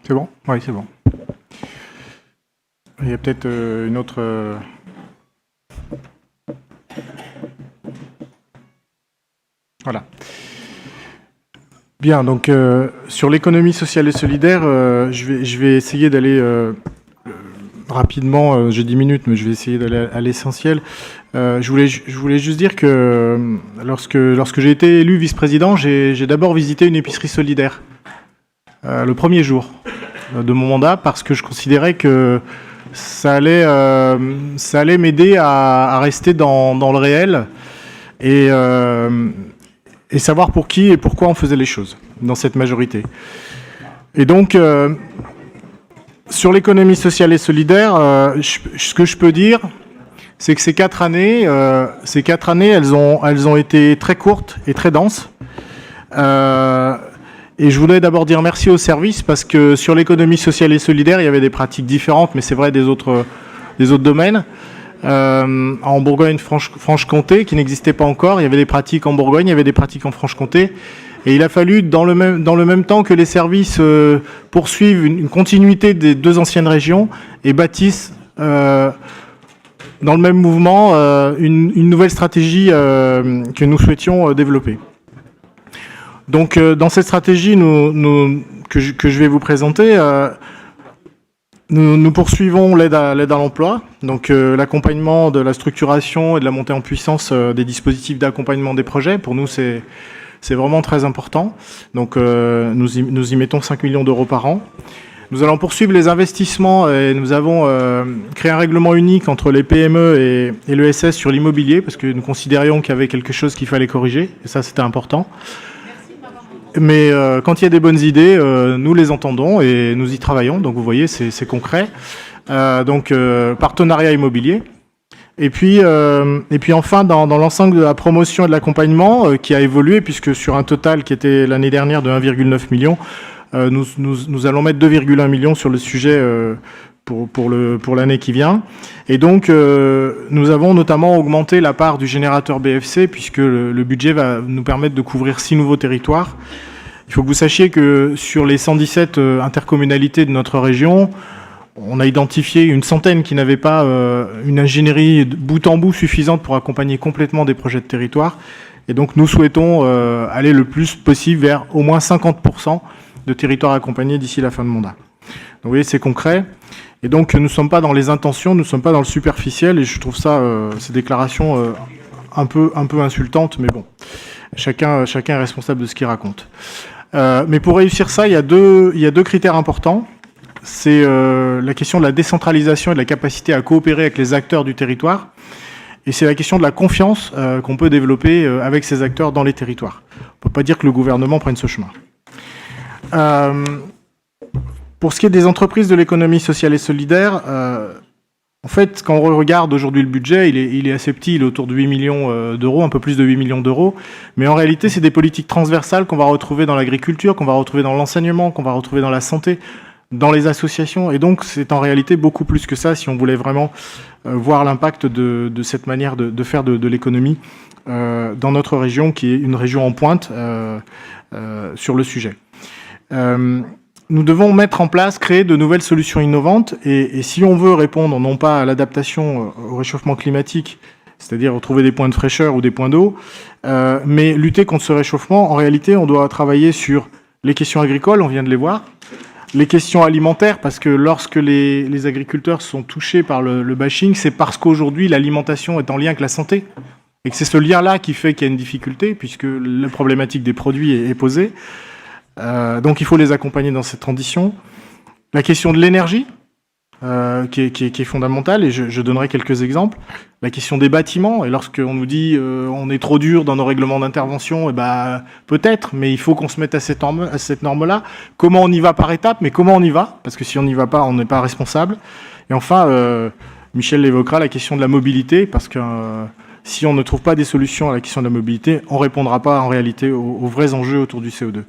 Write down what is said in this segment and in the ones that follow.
C'est bon? Oui, c'est bon. Il y a peut-être une autre... Voilà. Bien, donc sur l'économie sociale et solidaire, je vais essayer d'aller rapidement, j'ai 10 minutes, mais je vais essayer d'aller à l'essentiel. Je voulais juste dire que lorsque j'ai été élu vice-président, j'ai d'abord visité une épicerie solidaire le premier jour de mon mandat parce que je considérais que ça allait m'aider à rester dans le réel et savoir pour qui et pourquoi on faisait les choses dans cette majorité. Et donc, sur l'économie sociale et solidaire, ce que je peux dire, c'est que ces 4 années, elles ont été très courtes et très denses. Et je voulais d'abord dire merci au service parce que sur l'économie sociale et solidaire, il y avait des pratiques différentes, mais c'est vrai des autres domaines. En Bourgogne-Franche-Comté, qui n'existait pas encore, il y avait des pratiques en Bourgogne, il y avait des pratiques en Franche-Comté. Et il a fallu, dans le même temps que les services poursuivent une continuité des 2 anciennes régions et bâtissent dans le même mouvement une nouvelle stratégie que nous souhaitions développer. Donc, dans cette stratégie que je vais vous présenter, nous poursuivons l'aide à l'emploi, donc l'accompagnement de la structuration et de la montée en puissance des dispositifs d'accompagnement des projets. Pour nous, c'est vraiment très important. Donc, nous y mettons 5 millions d'euros par an. Nous allons poursuivre les investissements et nous avons créé un règlement unique entre les PME et l'ESS sur l'immobilier parce que nous considérions qu'il y avait quelque chose qu'il fallait corriger et ça, c'était important. Mais quand il y a des bonnes idées, nous les entendons et nous y travaillons. Donc vous voyez, c'est concret. Donc partenariat immobilier. Et puis enfin, dans l'ensemble de la promotion et de l'accompagnement qui a évolué, puisque sur un total qui était l'année dernière de 1,9 million, nous allons mettre 2,1 millions sur le sujet pour l'année qui vient. Et donc, nous avons notamment augmenté la part du générateur BFC, puisque le budget va nous permettre de couvrir 6 nouveaux territoires. Il faut que vous sachiez que sur les 117 intercommunalités de notre région, on a identifié une centaine qui n'avaient pas une ingénierie bout en bout suffisante pour accompagner complètement des projets de territoire. Et donc, nous souhaitons aller le plus possible vers au moins 50% de territoires accompagnés d'ici la fin de mandat. Donc, vous voyez, c'est concret. Et donc, nous ne sommes pas dans les intentions, nous ne sommes pas dans le superficiel, et je trouve ça, ces déclarations un peu insultantes, mais bon, chacun est responsable de ce qu'il raconte. Mais pour réussir ça, il y a deux critères importants. C'est la question de la décentralisation et de la capacité à coopérer avec les acteurs du territoire, et c'est la question de la confiance qu'on peut développer avec ces acteurs dans les territoires. On ne peut pas dire que le gouvernement prenne ce chemin. Pour ce qui est des entreprises de l'économie sociale et solidaire, en fait, quand on regarde aujourd'hui le budget, il est assez petit, il est autour de 8 millions d'euros, un peu plus de 8 millions d'euros. Mais en réalité, c'est des politiques transversales qu'on va retrouver dans l'agriculture, qu'on va retrouver dans l'enseignement, qu'on va retrouver dans la santé, dans les associations. Et donc, c'est en réalité beaucoup plus que ça si on voulait vraiment voir l'impact de cette manière de faire de l'économie dans notre région, qui est une région en pointe sur le sujet. Nous devons mettre en place, créer de nouvelles solutions innovantes et si on veut répondre non pas à l'adaptation au réchauffement climatique, c'est-à-dire trouver des points de fraîcheur ou des points d'eau, mais lutter contre ce réchauffement, en réalité, on doit travailler sur les questions agricoles, on vient de les voir, les questions alimentaires, parce que lorsque les agriculteurs sont touchés par le bashing, c'est parce qu'aujourd'hui, l'alimentation est en lien avec la santé et que c'est ce lien-là qui fait qu'il y a une difficulté, puisque la problématique des produits est posée. Donc il faut les accompagner dans cette transition. La question de l'énergie, qui est fondamentale, et je donnerai quelques exemples. La question des bâtiments, et lorsqu'on nous dit on est trop dur dans nos règlements d'intervention, et peut-être, mais il faut qu'on se mette à cette norme-là. Comment on y va par étapes, mais comment on y va? Parce que si on n'y va pas, on n'est pas responsable. Et enfin, Michel l'évoquera, la question de la mobilité, parce que si on ne trouve pas des solutions à la question de la mobilité, on ne répondra pas en réalité aux vrais enjeux autour du CO2.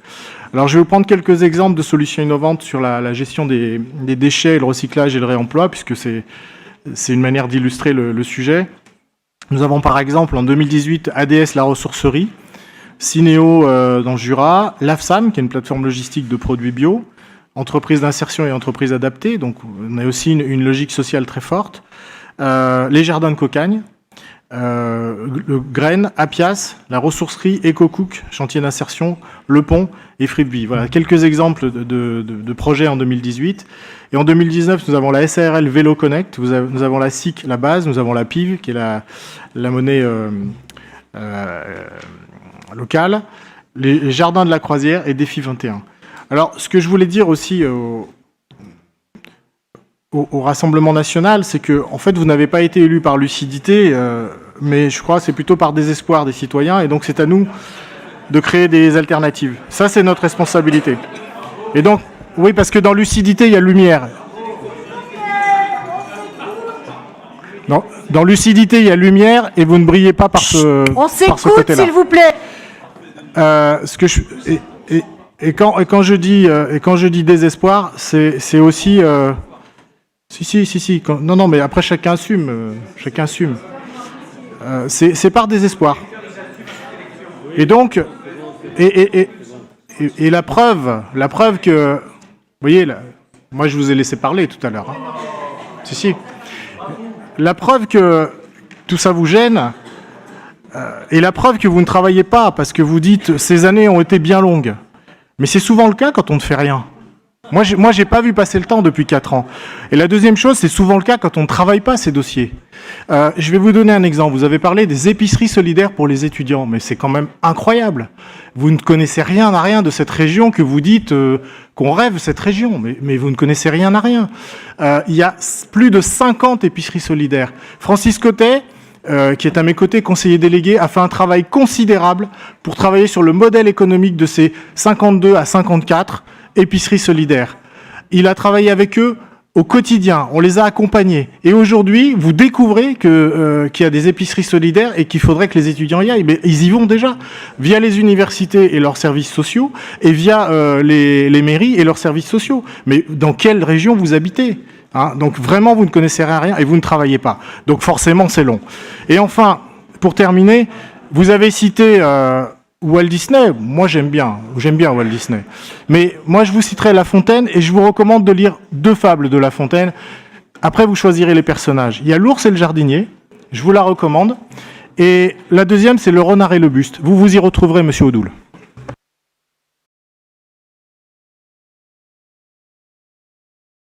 Alors je vais vous prendre quelques exemples de solutions innovantes sur la gestion des déchets, le recyclage et le réemploi, puisque c'est une manière d'illustrer le sujet. Nous avons par exemple en 2018 ADS La Ressourcerie, Cinéo dans le Jura, l'AFSAM, qui est une plateforme logistique de produits bio, entreprises d'insertion et entreprises adaptées, donc on a aussi une logique sociale très forte. Les jardins de cocagne, le Graines, Apias, la ressourcerie, EcoCook, chantier d'insertion, Le Pont et Free. Voilà quelques exemples de projets en 2018. Et en 2019, nous avons la SARL Vélo Connect, nous avons la SIC, la base, nous avons la PIV, qui est la monnaie locale, les jardins de la Croisière et Défi 21. Alors, ce que je voulais dire aussi au Rassemblement national, c'est que, en fait, vous n'avez pas été élu par lucidité, mais je crois que c'est plutôt par désespoir des citoyens, et donc c'est à nous de créer des alternatives. Ça, c'est notre responsabilité. Et donc, oui, parce que dans lucidité, il y a lumière. Non, dans lucidité, il y a lumière, et vous ne brillez pas par ce côté-là. On s'écoute, s'il vous plaît. Quand je dis désespoir, c'est aussi si. Non, mais après chacun assume. C'est par désespoir. Et donc, et la preuve que, vous voyez, là, moi je vous ai laissé parler tout à l'heure. Hein. Si. La preuve que tout ça vous gêne, et la preuve que vous ne travaillez pas parce que vous dites ces années ont été bien longues. Mais c'est souvent le cas quand on ne fait rien. Moi, j'ai pas vu passer le temps depuis 4 ans. Et la deuxième chose, c'est souvent le cas quand on ne travaille pas ces dossiers. Je vais vous donner un exemple. Vous avez parlé des épiceries solidaires pour les étudiants, mais c'est quand même incroyable. Vous ne connaissez rien à rien de cette région que vous dites qu'on rêve cette région, mais vous ne connaissez rien à rien. Il y a plus de 50 épiceries solidaires. Francis Cotet, qui est à mes côtés, conseiller délégué, a fait un travail considérable pour travailler sur le modèle économique de ces 52 à 54 épiceries solidaires. Il a travaillé avec eux au quotidien, on les a accompagnés. Et aujourd'hui, vous découvrez qu'il y a des épiceries solidaires et qu'il faudrait que les étudiants y aillent. Mais ils y vont déjà, via les universités et leurs services sociaux, et via les mairies et leurs services sociaux. Mais dans quelle région vous habitez ? Hein, donc vraiment, vous ne connaissez rien et vous ne travaillez pas. Donc forcément, c'est long. Et enfin, pour terminer, vous avez cité Walt Disney. Moi, j'aime bien Walt Disney. Mais moi, je vous citerai La Fontaine et je vous recommande de lire 2 fables de La Fontaine. Après, vous choisirez les personnages. Il y a L'ours et le jardinier. Je vous la recommande. Et la deuxième, c'est Le renard et le buste. Vous y retrouverez Monsieur Odoul.